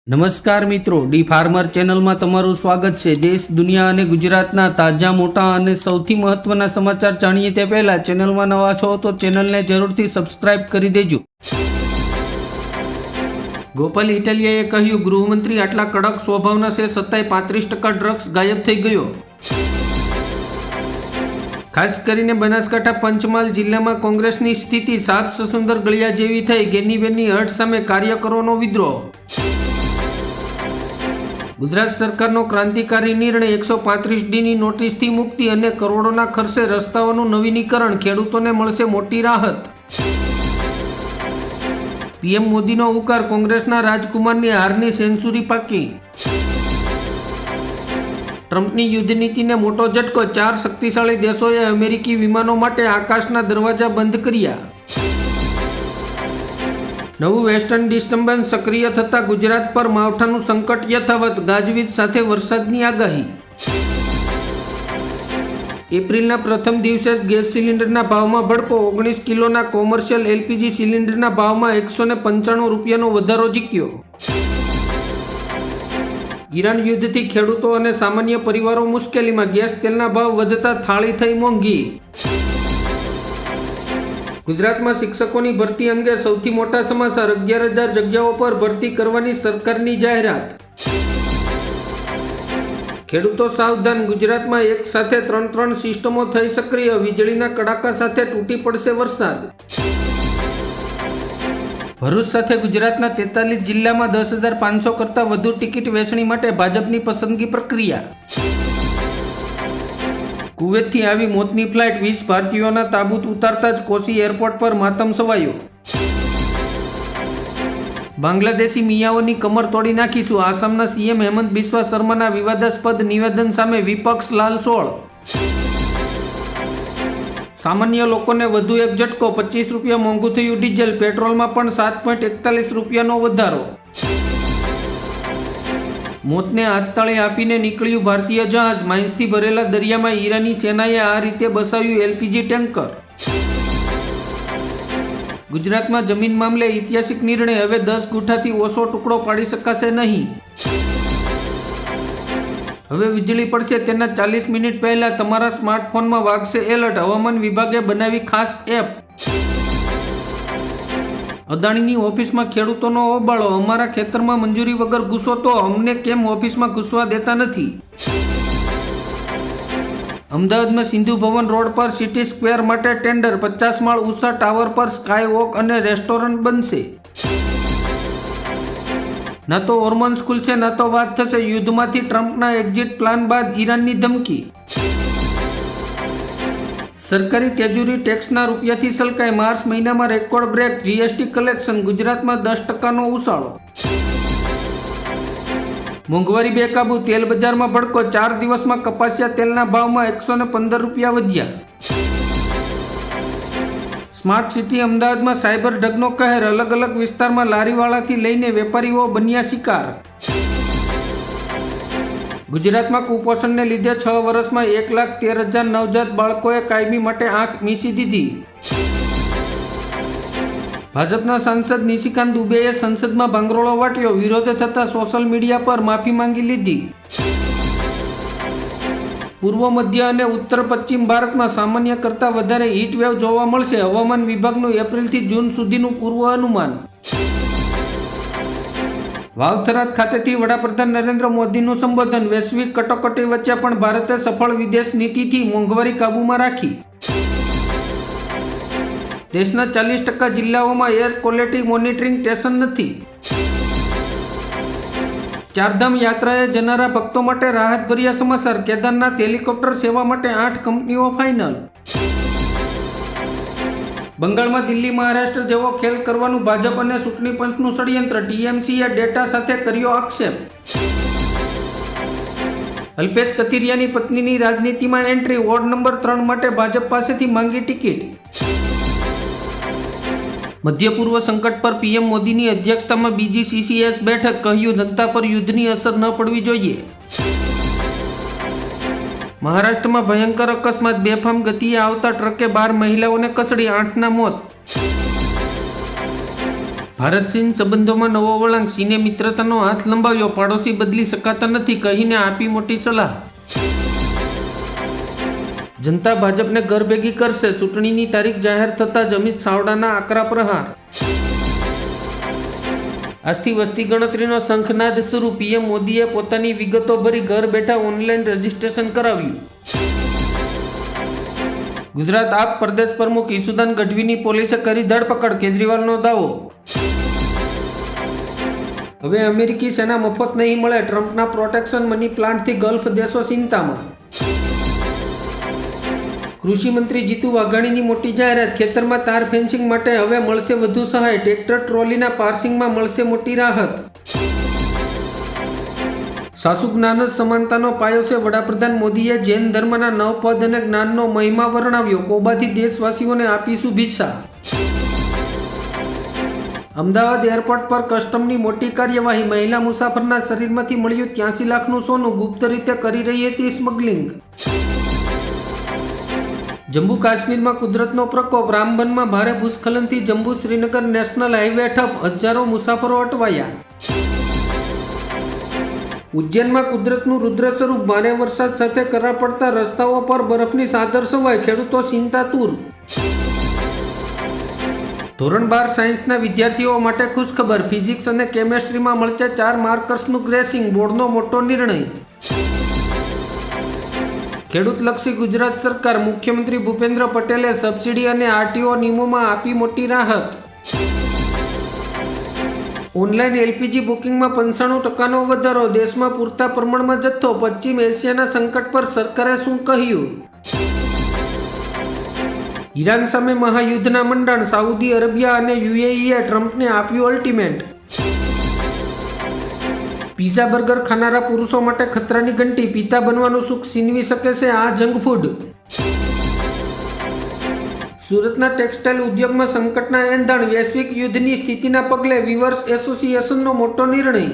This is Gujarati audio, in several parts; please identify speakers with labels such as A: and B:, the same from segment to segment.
A: નમસ્કાર મિત્રો, ડી ફાર્મર ચેનલમાં તમારું સ્વાગત છે। દેશ, દુનિયા અને ગુજરાતના તાજા, મોટા અને સૌથી મહત્વના સમાચાર જાણીએ તે પહેલા ચેનલમાં નવા છો તો ચેનલને જરૂરથી સબસ્ક્રાઇબ કરી દેજો। ગોપાલ ઇટાલિયાએ કહ્યું, ગૃહમંત્રી આટલા કડક સ્વભાવના છે છતાંય 35% ડ્રગ્સ ગાયબ થઈ ગયો। ખાસ કરીને બનાસકાંઠા પંચમહાલ જિલ્લામાં કોંગ્રેસની સ્થિતિ સાપ સસુંદર ગળિયા જેવી થઈ। ગેનીબેનની હટ સામે કાર્યકરોનો વિદ્રોહ। ગુજરાત સરકારનો ક્રાંતિકારી નિર્ણય 135Dની નોટિસથી મુક્તિ અને કરોડોના ખર્ચે રસ્તાઓનું નવીનીકરણ, ખેડૂતોને મળશે મોટી રાહત। પીએમ મોદીનો ઉકાર, કોંગ્રેસના રાજકુમારની હારની સેન્ચુરી પાકી। ટ્રમ્પની યુદ્ધ નીતિને મોટો ઝટકો, 4 શક્તિશાળી દેશોએ અમેરિકી વિમાનો માટે આકાશના દરવાજા બંધ કર્યા। નવું વેસ્ટર્ન ડિસ્ટર્બન્સ સક્રિય થતાં ગુજરાત પર માવઠાનું સંકટ યથાવત, ગાજવીજ સાથે વરસાદની આગાહી। એપ્રિલના પ્રથમ દિવસે જ ગેસ સિલિન્ડરના ભાવમાં ભડકો, 19 કિલોના કોમર્શિયલ એલપીજી સિલિન્ડરના ભાવમાં 195 રૂપિયાનો વધારો ઝીક્યો। ઈરાન યુદ્ધથી ખેડૂતો અને સામાન્ય પરિવારો મુશ્કેલીમાં, ગેસ તેલના ભાવ વધતા થાળી થઈ મોંઘી। ગુજરાતમાં શિક્ષકોની ભરતી અંગે સૌથી મોટા સમાચાર, 11,000 જગ્યાઓ પર ભરતી કરવાની સરકારની જાહેરાત। ખેડૂતો સાવધાન, ગુજરાતમાં એક સાથે 3 સિસ્ટમો થઈ સક્રિય, વીજળીના કડાકા સાથે તૂટી પડશે વરસાદ। ભરૂચ સાથે ગુજરાતના 43 જિલ્લામાં 10,500 કરતાં વધુ ટિકિટ વેચણી માટે ભાજપની પસંદગી પ્રક્રિયા। કુવૈતથી આવી મોતની ફ્લાઇટ, 20 ભારતીયોના તાબૂત ઉતારતા જ કોચી એરપોર્ટ પર માતમ છવાયો। બાંગ્લાદેશી મિયાઓની કમર તોડી નાખીશું, આસામના સીએમ હેમંત બિસ્વા શર્માના વિવાદાસ્પદ નિવેદન સામે વિપક્ષ લાલચોળ। સામાન્ય લોકોને વધુ એક ઝટકો, 25 રૂપિયા મોંઘું થયું ડીઝલ, પેટ્રોલમાં પણ 7.41 રૂપિયાનો વધારો। મોતને હાથતાળી આપીને નીકળ્યું ભારતીય જહાજ, માઇન્સથી ભરેલા દરિયામાં ઈરાની સેનાએ આ રીતે બસાવ્યું એલપીજી ટેન્કર। ગુજરાતમાં જમીન મામલે ઐતિહાસિક નિર્ણય, હવે 10 ગુઠાથી ઓછો ટુકડો પાડી શકાશે નહીં। હવે વીજળી પડશે તેના 40 મિનિટ પહેલા તમારા સ્માર્ટફોનમાં વાગશે એલર્ટ, હવામાન વિભાગે બનાવી ખાસ એપ। અદાણીની ઓફિસમાં ખેડૂતોનો હોબાળો, અમારા ખેતરમાં મંજૂરી વગર ઘૂસો તો અમને કેમ ઓફિસમાં ઘૂસવા દેતા નથી। અમદાવાદમાં સિંધુ ભવન રોડ પર સિટી સ્ક્વેર માટે ટેન્ડર, 50 માળ ઊંચા ટાવર પર સ્કાય વોક અને રેસ્ટોરન્ટ બનશે। ના તો હોર્મોન્સ ખુલશે ના તો વાત થશે, યુદ્ધમાંથી ટ્રમ્પના એક્ઝિટ પ્લાન બાદ ઈરાનની ધમકી। સરકારી તેજુરી ટેક્સના રૂપિયાથી સલકાય, માર્ચ મહિનામાં રેકોર્ડ બ્રેક જીએસટી કલેક્શન, ગુજરાતમાં 10%નો ઉછાળો। મોંઘવારી બેકાબુ, તેલ બજારમાં ભડકો, 4 દિવસમાં કપાસિયા તેલના ભાવમાં 115 રૂપિયા વધ્યા। સ્માર્ટ સિટી અમદાવાદમાં સાયબર ઠગનો કહેર, અલગ અલગ વિસ્તારમાં લારીવાળાથી લઈને વેપારીઓ બન્યા શિકાર। ગુજરાતમાં કુપોષણને લીધે 6 વર્ષમાં 1,13,000 નવજાત બાળકોએ કાયમી માટે આંખ મીચી દીધી। ભાજપના સાંસદ નિશિકાંત દુબેએ સંસદમાં ભાંગરોળો વાટ્યો, વિરોધ થતાં સોશિયલ મીડિયા પર માફી માંગી લીધી। પૂર્વ મધ્ય અને ઉત્તર પશ્ચિમ ભારતમાં સામાન્ય કરતાં વધારે હીટવેવ જોવા મળશે, હવામાન વિભાગનું એપ્રિલથી જૂન સુધીનું પૂર્વ અનુમાન। વાવથરાદ ખાતેથી વડાપ્રધાન નરેન્દ્ર મોદીનું સંબોધન, વૈશ્વિક કટોકટી વચ્ચે પણ ભારતે સફળ વિદેશ નીતિથી મોંઘવારી કાબૂમાં રાખી। દેશના 40% જિલ્લાઓમાં એર ક્વોલિટી મોનિટરિંગ સ્ટેશન નથી। ચારધામ યાત્રાએ જનારા ભક્તો માટે રાહતભર્યા સમાચાર, કેદારનાથ હેલિકોપ્ટર સેવા માટે 8 કંપનીઓ ફાઇનલ। બંગાળમાં દિલ્હી મહારાષ્ટ્ર જેવો ખેલ કરવાનું ભાજપ અને ચૂંટણી પંચનું ષડયંત્ર, ટીએમસીએ ડેટા સાથે કર્યો આક્ષેપ। અલ્પેશ કથિરિયાની પત્નીની રાજનીતિમાં એન્ટ્રી, વોર્ડ નંબર 3 માટે ભાજપ પાસેથી માંગી ટિકિટ। મધ્ય પૂર્વ સંકટ પર પીએમ મોદીની અધ્યક્ષતામાં બીજી CCS બેઠક, કહ્યું જનતા પર યુદ્ધની અસર ન પડવી જોઈએ। મહારાષ્ટ્રમાં ભયંકર અકસ્માત, બેફામ ગતિએ આવતા ટ્રકે 12 મહિલાઓને કસડી, 8ના મોત। ભારત ચીન સંબંધોમાં નવો વળાંક, ચીને મિત્રતાનો હાથ લંબાવ્યો, પાડોશી બદલી શકાતા નથી કહીને આપી મોટી સલાહ. જનતા ભાજપને ઘર ભેગી કરશે, ચૂંટણીની તારીખ જાહેર થતાં જ અમિત ચાવડાના આકરા પ્રહાર. આજથી વસ્તી ગણતરીનો શંખનાદ શરૂ, પીએમ મોદીએ પોતાની વિગતો ભરી ઘર બેઠા ઓનલાઈન રજીસ્ટ્રેશન કરાવ્યું. ગુજરાત આપ પ્રદેશ પ્રમુખ ઈસુદાન ગઢવીની પોલીસે કરી ધરપકડ, કેજરીવાલનો દાવો. હવે અમેરિકી સેના મફત નહીં મળે, ટ્રમ્પના પ્રોટેક્શન મની પ્લાન્ટથી ગલ્ફ દેશો ચિંતામાં. કૃષિ મંત્રી જીતુ વાઘાણીની મોટી જાહેરાત, ખેતરમાં તાર ફેન્સિંગ માટે હવે મળશે વધુ સહાય, ટ્રેક્ટર ટ્રોલીના પાર્સિંગમાં મળશે મોટી રાહત. સાસુ જ્ઞાન જ સમાનતાનો પાયો છે, વડાપ્રધાન મોદીએ જૈન ધર્મના નવ પદ અને જ્ઞાનનો મહિમા વર્ણવ્યો, કોબાથી દેશવાસીઓને આપી શુભેચ્છા. અમદાવાદ એરપોર્ટ પર કસ્ટમની મોટી કાર્યવાહી, મહિલા મુસાફરના શરીરમાંથી મળ્યું 83 લાખનું સોનું, ગુપ્ત રીતે કરી રહી હતી સ્મગલિંગ. જમ્મુ કાશ્મીરમાં કુદરતનો પ્રકોપ, રામબનમાં ભારે ભૂસ્ખલનથી જમ્મુ શ્રીનગર નેશનલ હાઈવે ઠપ, હજારો મુસાફરો અટવાયા. ઉજ્જૈનમાં કુદરતનું રુદ્ર સ્વરૂપ, ભારે વરસાદ સાથે કરા પડતા રસ્તાઓ પર બરફની ચાદર છવાઈ, ખેડૂતો ચિંતાતુર. ધોરણ 12 સાયન્સના વિદ્યાર્થીઓ માટે ખુશખબર, ફિઝિક્સ અને કેમેસ્ટ્રીમાં મળશે 4 માર્કર્સનું ગ્રેસિંગ, બોર્ડનો મોટો નિર્ણય. ખેડૂતલક્ષી ગુજરાત સરકાર, મુખ્યમંત્રી ભૂપેન્દ્ર પટેલે સબસિડી અને આરટીઓ નિયમોમાં આપી મોટી રાહત. ઓનલાઈન એલપીજી બુકિંગમાં 95% વધારો, દેશમાં પૂરતા પ્રમાણમાં જથ્થો, પશ્ચિમ એશિયાના સંકટ પર સરકારે શું કહ્યું? ઈરાન સામે મહાયુદ્ધના મંડાણ, સાઉદી અરેબિયા અને યુએઈએ ટ્રમ્પને આપ્યું અલ્ટિમેટ. પીઝા બર્ગર ખાનારા પુરુષો માટે ખતરાની ઘંટી, પિતા બનવાનું સુખ છીનવી શકે છે આ જંક ફૂડ. સુરતના ટેક્સટાઇલ ઉદ્યોગમાં સંકટના એંધાણ, વૈશ્વિક યુદ્ધની સ્થિતિના પગલે વીવર્સ એસોસિએશનનો મોટો નિર્ણય.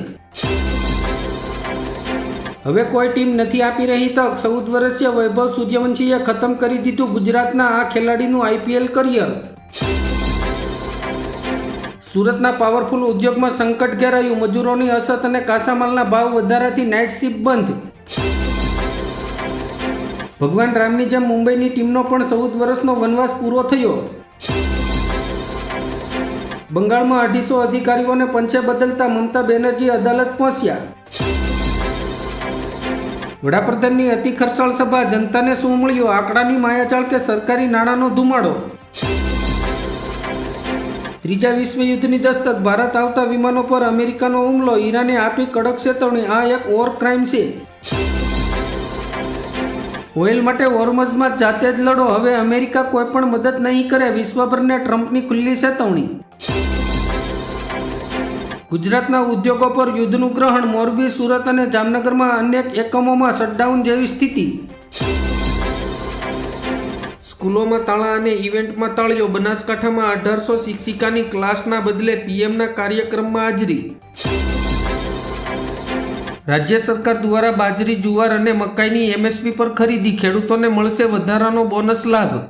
A: હવે કોઈ ટીમ નથી આપી રહી તક, 14 વર્ષીય વૈભવ સૂર્યવંશીએ ખતમ કરી દીધું ગુજરાતના આ ખેલાડીનું આઈપીએલ કરિયર. સુરતના પાવરફુલ ઉદ્યોગમાં સંકટ ઘેરાયું, મજૂરોની અછત અને કાચામાલના ભાવ વધારાથી નાઇટ શિફ્ટ બંધ. ભગવાન રામની જેમ મુંબઈની ટીમનો પણ 14 વર્ષનો વનવાસ પૂરો થયો. બંગાળમાં 250 અધિકારીઓને પંચે બદલતા મમતા બેનર્જી અદાલત પહોંચ્યા. વડાપ્રધાનની અતિ ખર્ચાળ સભા, જનતાને શું મળ્યું? આંકડાની માયાજાળ કે સરકારી નાણાંનો ધુમાડો? ત્રીજા વિશ્વયુદ્ધની દસ્તક, ભારત આવતા વિમાનો પર અમેરિકાનો હુમલો, ઈરાને આપી કડક ચેતવણી, આ એક વોર ક્રાઇમ છે. ઓઇલ માટે હોર્મઝમાં જાતે જ લડો, હવે અમેરિકા કોઈ પણ મદદ નહીં કરે, વિશ્વભરને ટ્રમ્પની ખુલ્લી ચેતવણી. ગુજરાતના ઉદ્યોગો પર યુદ્ધનું ગ્રહણ, મોરબી, સુરત અને જામનગરમાં અનેક એકમોમાં શટડાઉન જેવી સ્થિતિ. સ્કૂલોમાં તાળા અને ઇવેન્ટમાં તાળીઓ, બનાસકાંઠામાં 1800 શિક્ષિકાની ક્લાસના બદલે પીએમના કાર્યક્રમમાં હાજરી. રાજ્ય સરકાર દ્વારા બાજરી, જુવાર અને મકાઈની એમએસપી પર ખરીદી, ખેડૂતોને મળશે વધારાનો બોનસ લાભ.